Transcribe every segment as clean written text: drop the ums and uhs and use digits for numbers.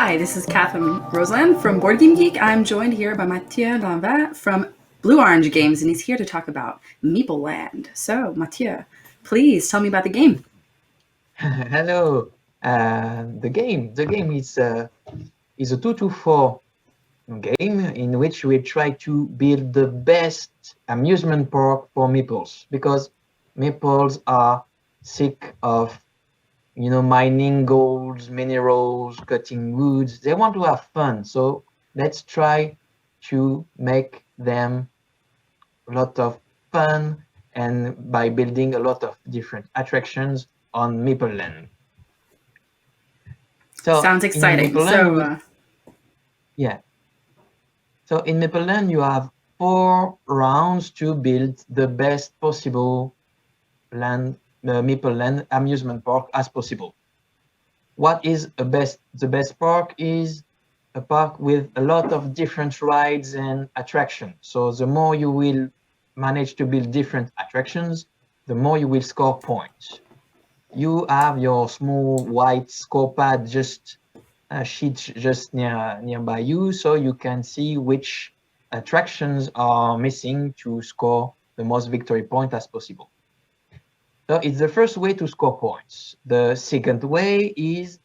Hi, this is Catherine Roseland from BoardGameGeek. I'm joined here by Mathieu Lanvin from Blue Orange Games, and he's here to talk about Meeple Land. So, Mathieu, please tell me about the game. Hello. The game is a 2-4 game in which we try to build the best amusement park for meeples, because meeples are sick of mining golds, minerals, cutting woods. They want to have fun. So let's try to make them a lot of fun, and by building a lot of different attractions on Meeple Land. So Sounds in exciting. Meeple Land, yeah. So in Meeple Land, you have 4 rounds to build the best possible Meeple Land amusement park as possible. What is the best park is a park with a lot of different rides and attractions. So the more you will manage to build different attractions, the more you will score points. You have your small white score pad sheet just nearby you, so you can see which attractions are missing to score the most victory point as possible. So it's the first way to score points. The second way is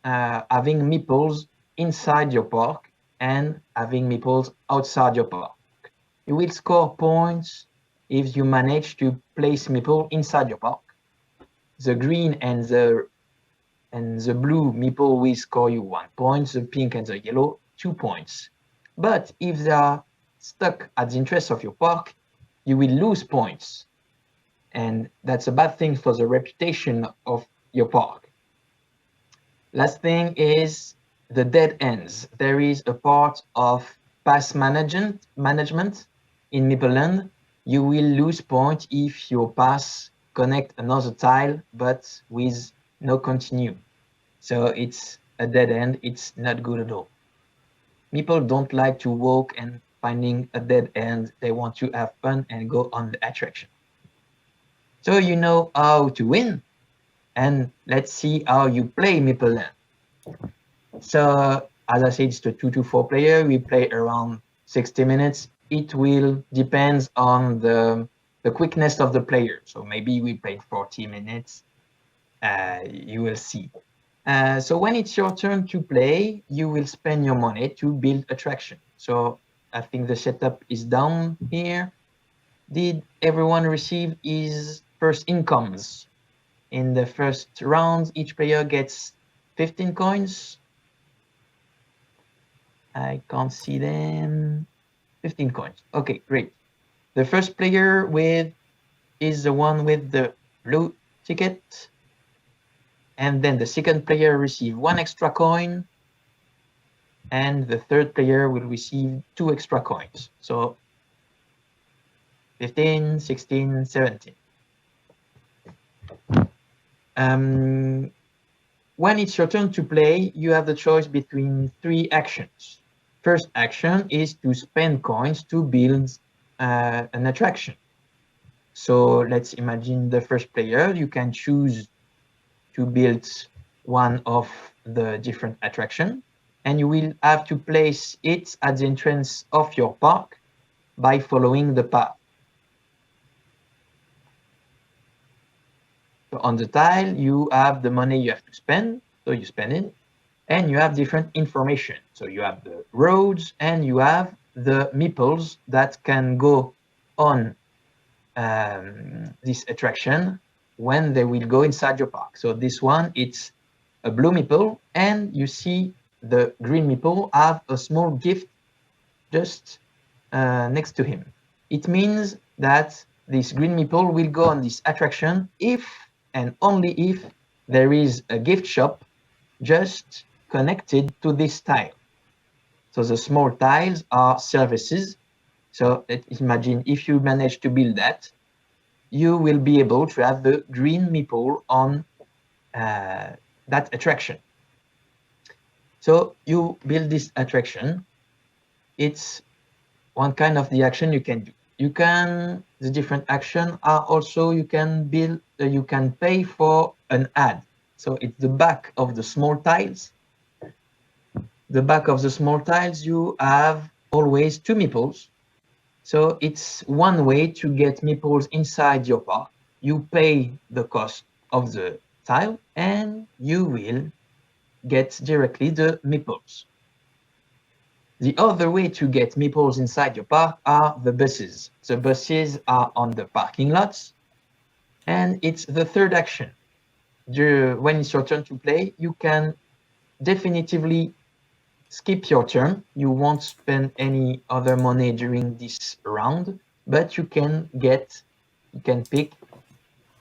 having meeples inside your park and having meeples outside your park. You will score points if you manage to place meeple inside your park. The green and the blue meeple will score you 1 point, the pink and the yellow 2 points. But if they are stuck at the interest of your park, you will lose points. And that's a bad thing for the reputation of your park. Last thing is the dead ends. There is a part of pass management in Meeple Land. You will lose points if your pass connect another tile, but with no continue. So it's a dead end. It's not good at all. People don't like to walk and finding a dead end. They want to have fun and go on the attraction. So you know how to win, and let's see how you play Meeple Land. So as I said, it's the 2-4 player. We play around 60 minutes. It will depend on the quickness of the player. So maybe we played 40 minutes. You will see. So when it's your turn to play, you will spend your money to build attraction. So I think the setup is down here. Did everyone receive his first incomes? In the first round, each player gets 15 coins. I can't see them. 15 coins. Okay, great. The first player is the one with the blue ticket. And then the second player receives 1 extra coin. And the third player will receive 2 extra coins. So 15, 16, 17. When it's your turn to play, you have the choice between 3 actions. First action is to spend coins to build an attraction. So let's imagine the first player. You can choose to build one of the different attractions, and you will have to place it at the entrance of your park by following the path. So on the tile, you have the money you have to spend, so you spend it, and you have different information. So you have the roads, and you have the meeples that can go on this attraction when they will go inside your park. So this one, it's a blue meeple, and you see the green meeple have a small gift just next to him. It means that this green meeple will go on this attraction if and only if there is a gift shop just connected to this tile. So the small tiles are services. So imagine if you manage to build that, you will be able to have the green meeple on that attraction. So you build this attraction. It's one kind of the action you can do. The different action are also, you can pay for an ad. So it's the back of the small tiles. the back of the small tiles, you have always 2 meeples. So it's one way to get meeples inside your park. You pay the cost of the tile and you will get directly the meeples. The other way to get meeples inside your park are the buses. The buses are on the parking lots, and it's the third action. When it's your turn to play, you can definitively skip your turn. You won't spend any other money during this round, but you can pick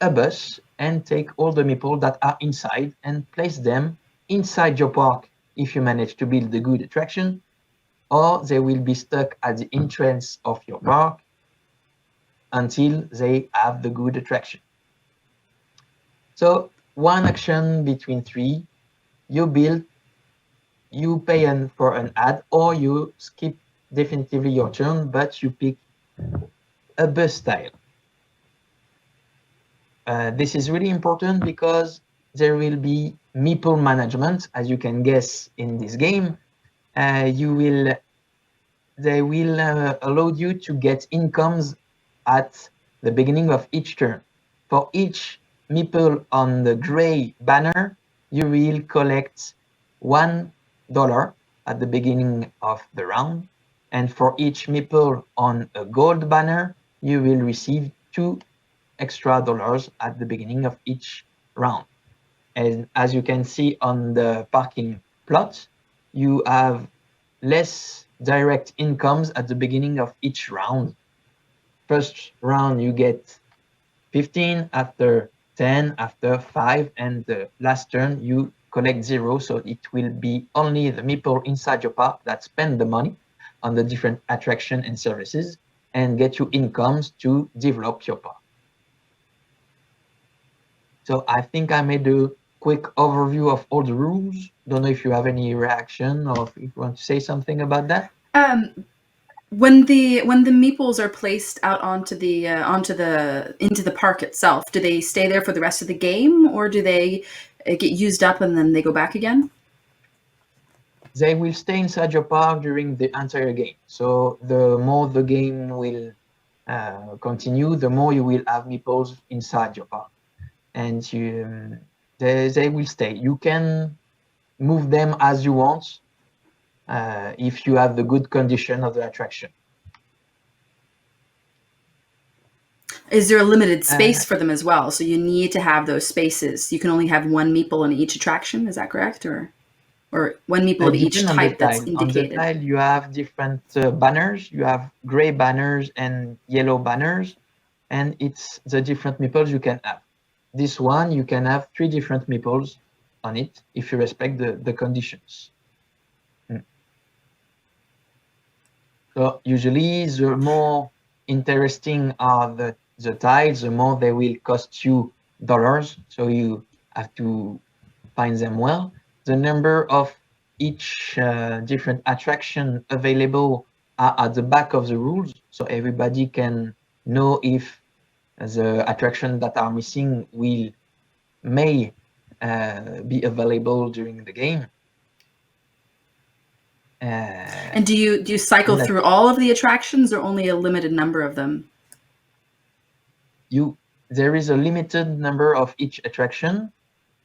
a bus and take all the meeples that are inside and place them inside your park if you manage to build a good attraction, or they will be stuck at the entrance of your park until they have the good attraction. So one action between 3, you build, you pay for an ad, or you skip definitively your turn, but you pick a bus tile. This is really important because there will be meeple management, as you can guess in this game. They will allow you to get incomes at the beginning of each turn. For each meeple on the gray banner, you will collect $1 at the beginning of the round. And for each meeple on a gold banner, you will receive $2 extra at the beginning of each round. And as you can see on the parking plot, you have less direct incomes at the beginning of each round. First round you get 15, after 10, after 5, and the last turn you collect 0, so it will be only the meeple inside your park that spend the money on the different attraction and services and get you incomes to develop your park. So I think I made a quick overview of all the rules. Don't know if you have any reaction or if you want to say something about that. When the meeples are placed out into the park itself, do they stay there for the rest of the game, or do they get used up and then they go back again? They will stay inside your park during the entire game. So the more the game will continue, the more you will have meeples inside your park, and they will stay. You can move them as you want if you have the good condition of the attraction. Is there a limited space for them as well? So you need to have those spaces. You can only have one meeple in each attraction. Is that correct, or one meeple of each type that's indicated? On the tile, you have different banners. You have gray banners and yellow banners, and it's the different meeples you can have. This one, you can have 3 different meeples on it if you respect the conditions. So usually, the more interesting are the tiles, the more they will cost you dollars. So you have to find them well. The number of each different attraction available are at the back of the rules, so everybody can know if the attraction that are missing may be available during the game. And do you cycle through all of the attractions, or only a limited number of them? There is a limited number of each attraction,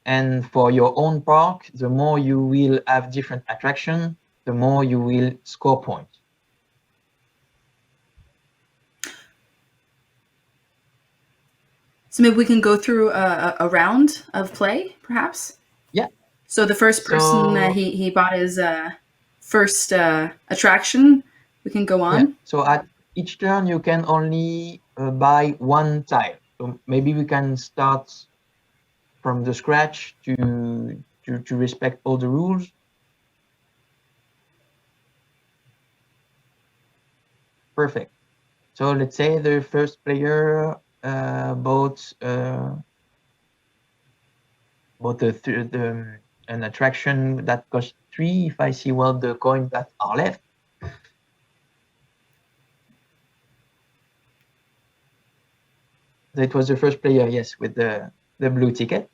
and for your own park, the more you will have different attraction, the more you will score points. So maybe we can go through a round of play, perhaps? Yeah. So the first person, he bought his first attraction. We can go on. Yeah. So at each turn, you can only buy one tile. So maybe we can start from the scratch to respect all the rules. Perfect. So let's say the first player bought an attraction that cost 3. If I see well the coins that are left. That was the first player, yes, with the blue ticket.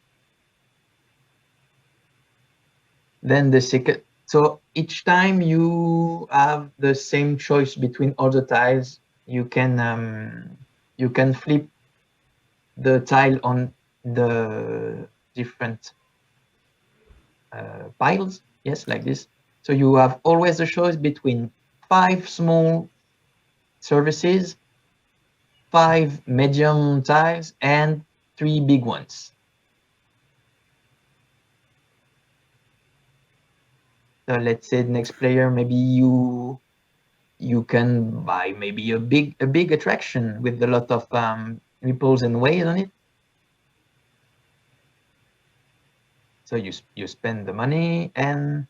Then the So each time you have the same choice between all the tiles, you can flip the tile on the different piles. Yes, like this. So you have always a choice between 5 small surfaces, 5 medium tiles, and 3 big ones. So let's say the next player, maybe you can buy maybe a big attraction with a lot of ripples and waves on it. So you spend the money, and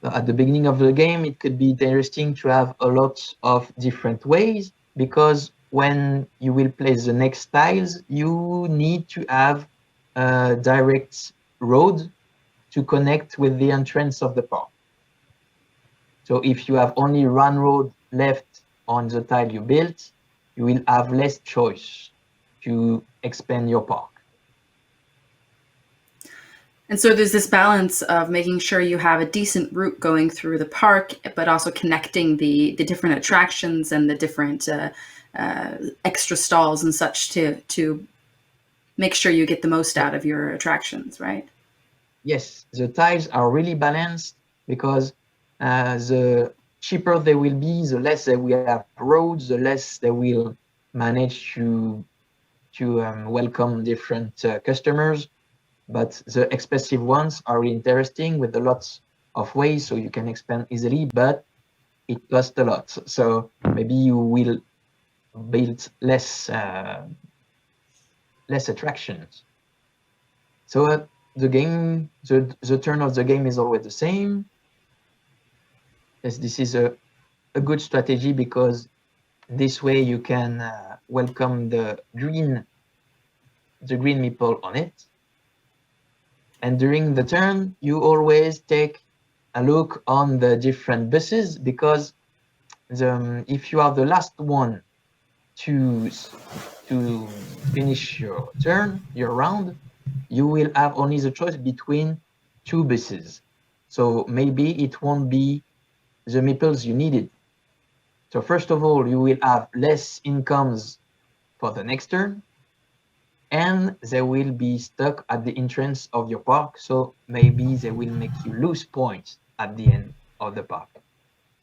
at the beginning of the game, it could be interesting to have a lot of different ways, because when you will place the next tiles, you need to have a direct road to connect with the entrance of the park. So if you have only one road left on the tile you built, you will have less choice to expand your park. And so there's this balance of making sure you have a decent route going through the park, but also connecting the different attractions and the different extra stalls and such to make sure you get the most out of your attractions, right? Yes, the tiles are really balanced, because the cheaper they will be, the less they will have roads, the less they will manage to welcome different customers. But the expensive ones are really interesting with a lot of ways, so you can expand easily, but it costs a lot. So maybe you will build less attractions. So the game, the turn of the game is always the same. Yes, this is a good strategy, because this way you can welcome the green meeple on it. And during the turn, you always take a look on the different buses, because if you are the last one to finish your turn, your round, you will have only the choice between 2 buses. So maybe it won't be the meeples you needed. So first of all, you will have less incomes for the next turn, and they will be stuck at the entrance of your park. So maybe they will make you lose points at the end of the park.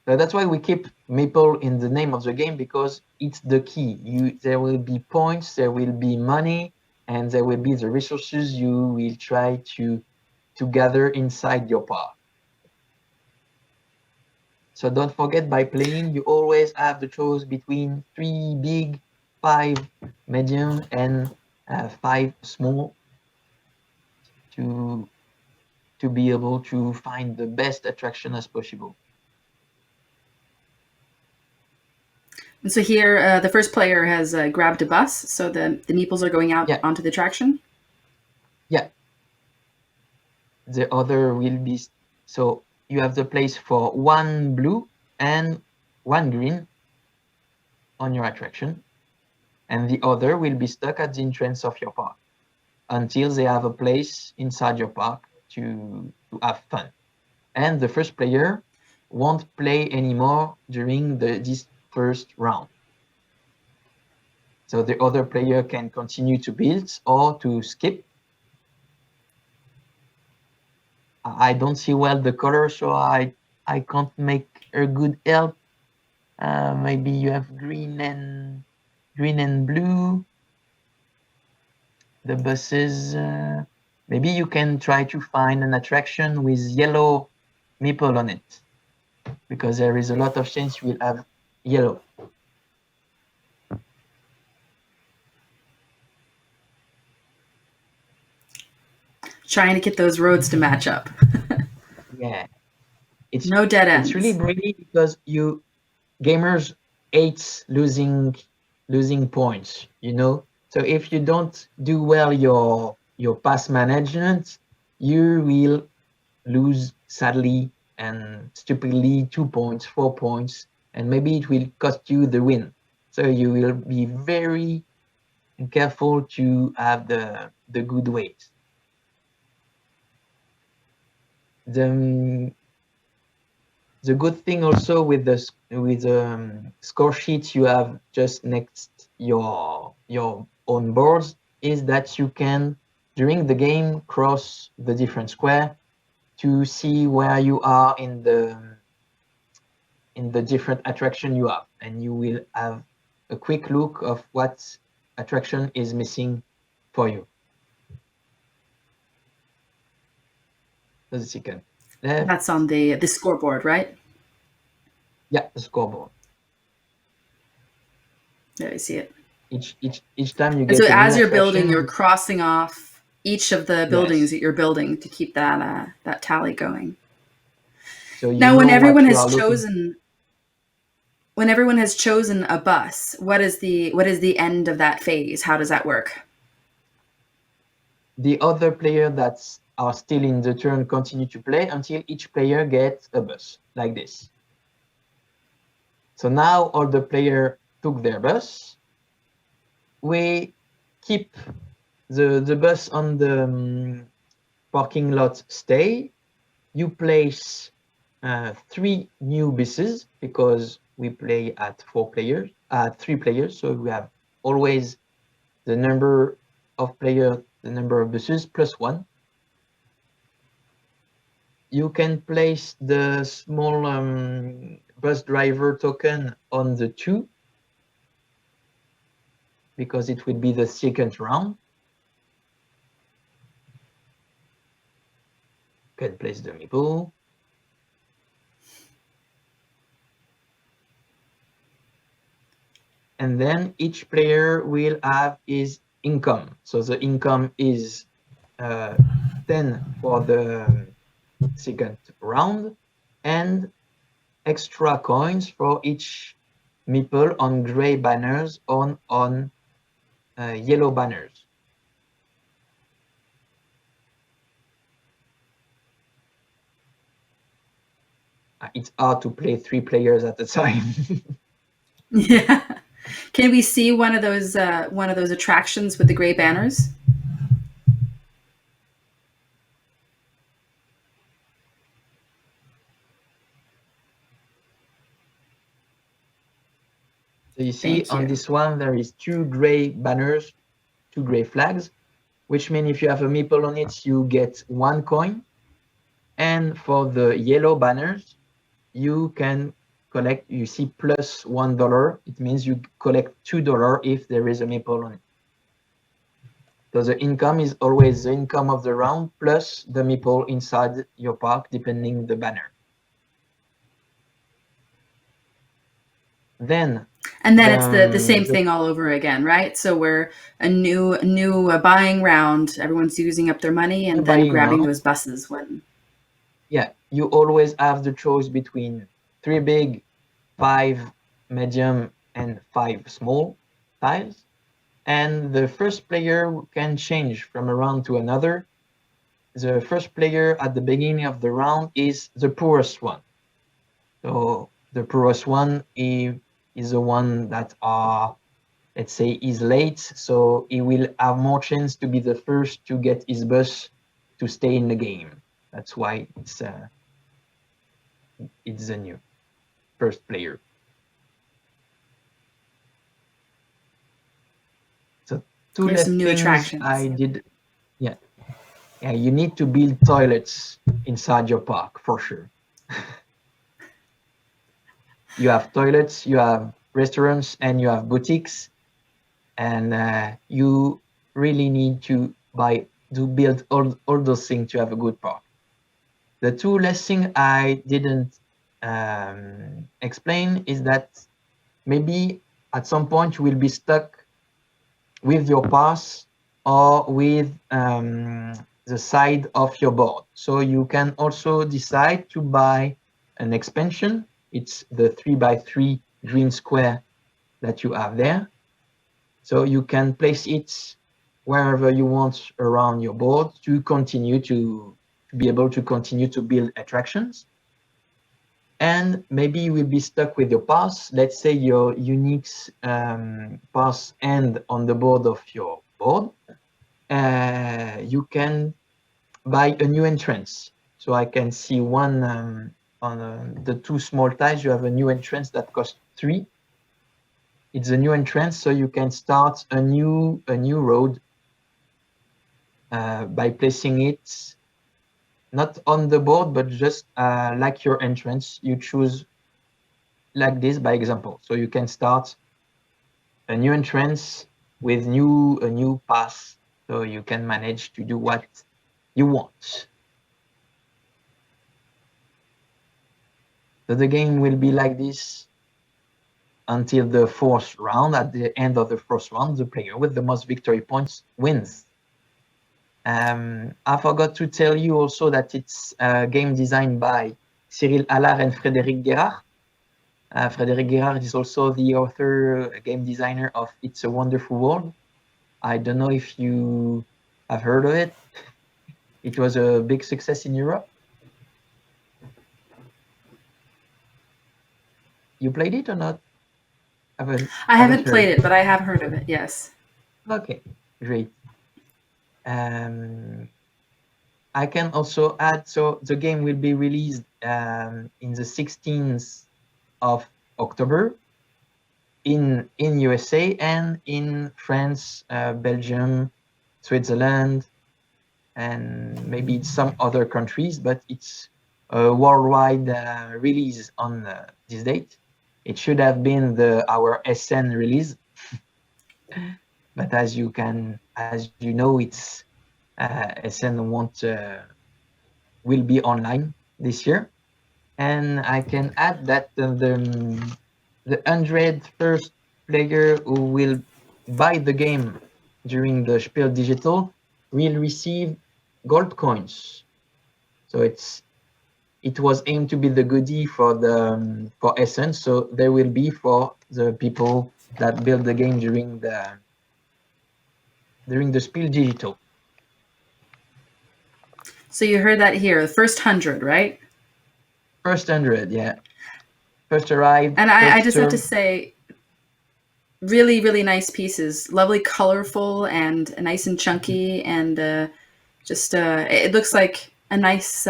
So that's why we keep Meeple in the name of the game, because it's the key. There will be points, there will be money, and there will be the resources you will try to gather inside your park. So don't forget, by playing, you always have the choice between 3 big, 5 medium, and 5 small, to be able to find the best attraction as possible. And so here, the first player has grabbed a bus, so the meeples are going out Yeah. onto the attraction. Yeah. The other will be, so you have the place for 1 blue and 1 green on your attraction, and the other will be stuck at the entrance of your park until they have a place inside your park to have fun. And the first player won't play anymore during this first round. So the other player can continue to build or to skip. I don't see well the color, so I can't make a good help. Maybe you have green and blue. The buses. Maybe you can try to find an attraction with yellow meeple on it, because there is a lot of chance you will have yellow. Trying to get those roads to match up. Yeah, it's No dead ends. It's really brilliant, because gamers hate losing points. So if you don't do well your pass management, you will lose sadly and stupidly 2 points, 4 points, and maybe it will cost you the win. So you will be very, and careful to have the good weight. The good thing also with the score sheet you have just next your own boards is that you can during the game cross the different square to see where you are in the different attraction you have, and you will have a quick look of what attraction is missing for you. The second left. That's on the scoreboard, right? Yeah, the scoreboard. There, I see it. Each time you And get so a new as you're building, attraction, you're crossing off each of the buildings yes. that you're building to keep that that tally going. So you Now, know when everyone what you has are looking. chosen a bus, what is the end of that phase? How does that work? The other player that are still in the turn continue to play until each player gets a bus like this. So now all the players took their bus. We keep the bus on the parking lot stay. You place 3 new buses because we play at 3 players. So we have always the number of players, the number of buses plus 1. You can place the small bus driver token on the 2 because it will be the second round. You can place the meeple. And then each player will have his income. So the income is 10 for the second round and extra coins for each meeple on gray banners on yellow banners. It's hard to play 3 players at a time. Yeah. Can we see one of those attractions with the gray banners? So you see on this one, there is 2 gray banners, 2 gray flags, which means if you have a meeple on it, you get 1 coin. And for the yellow banners, you can collect, you see plus $1. It means you collect $2 if there is a meeple on it. So the income is always the income of the round plus the meeple inside your park, depending the banner. Then it's the same thing all over again, right? So we're a new buying round. Everyone's using up their money and then grabbing those buses when. Yeah, you always have the choice between 3 big, 5 medium, and 5 small tiles. And the first player can change from a round to another. The first player at the beginning of the round is the poorest one. So the poorest one is the one that let's say is late, so he will have more chance to be the first to get his bus to stay in the game. That's why it's the new first player. So There's some new attractions. I did. Yeah, you need to build toilets inside your park for sure. You have toilets, you have restaurants, and you have boutiques, and you really need to build all those things to have a good park. The 2 last things I didn't explain is that maybe at some point you will be stuck with your pass or with the side of your board. So you can also decide to buy an expansion. It's the 3x3 green square that you have there. So you can place it wherever you want around your board to continue to be able to continue to build attractions. and maybe you will be stuck with your pass. Let's say your unique pass end on the board of your board. You can buy a new entrance. So I can see one on the two small tiles. You have a new entrance that costs 3. It's a new entrance, so you can start a new road by placing it not on the board, but just like your entrance. You choose like this, by example. So you can start a new entrance with a new path, so you can manage to do what you want. So the game will be like this until the 4th round. At the end of the 4th round, the player with the most victory points wins. I forgot to tell you also that it's a game designed by Cyril Allard and Frédéric Guérard. Frédéric Guérard is also the author, game designer of It's a Wonderful World. I don't know if you have heard of it. It was a big success in Europe. You played it or not? I haven't played it, but I have heard of it, yes. Okay, great. I can also add, so the game will be released in the 16th of October in USA and in France, Belgium, Switzerland, and maybe some other countries, but it's a worldwide release on this date. It should have been our SN release, but as you know, it's SN will be online this year. And I can add that the 101st player who will buy the game during the Spiel Digital will receive gold coins. So it was aimed to be the goodie for SN. So there will be for the people that build the game during the Spiel Digital. So you heard that here, the first 100, right? First 100, yeah. First arrived. And I just have to say, really, really nice pieces. Lovely, colorful, and nice and chunky, and just it looks like a nice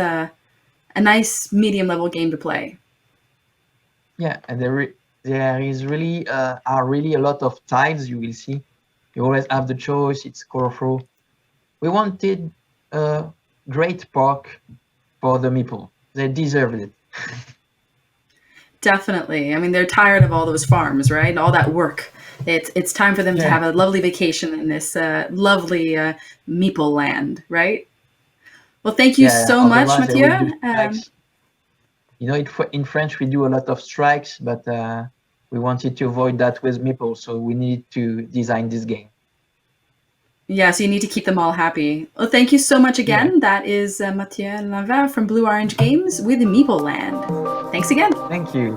medium level game to play. Yeah, and there is really are really a lot of tiles. You will see. You always have the choice. It's colorful. We wanted a great park for the Meeple. They deserved it. Definitely. I mean, they're tired of all those farms, right? All that work. It's time for them to have a lovely vacation in this lovely Meeple Land, right? Well, thank you so much, Mathieu. You know, in French, we do a lot of strikes, but we wanted to avoid that with Meeple, so we need to design this game. Yeah, so you need to keep them all happy. Well, thank you so much again. Yeah. That is Mathieu Lanvin from Blue Orange Games with Meeple Land. Thanks again. Thank you.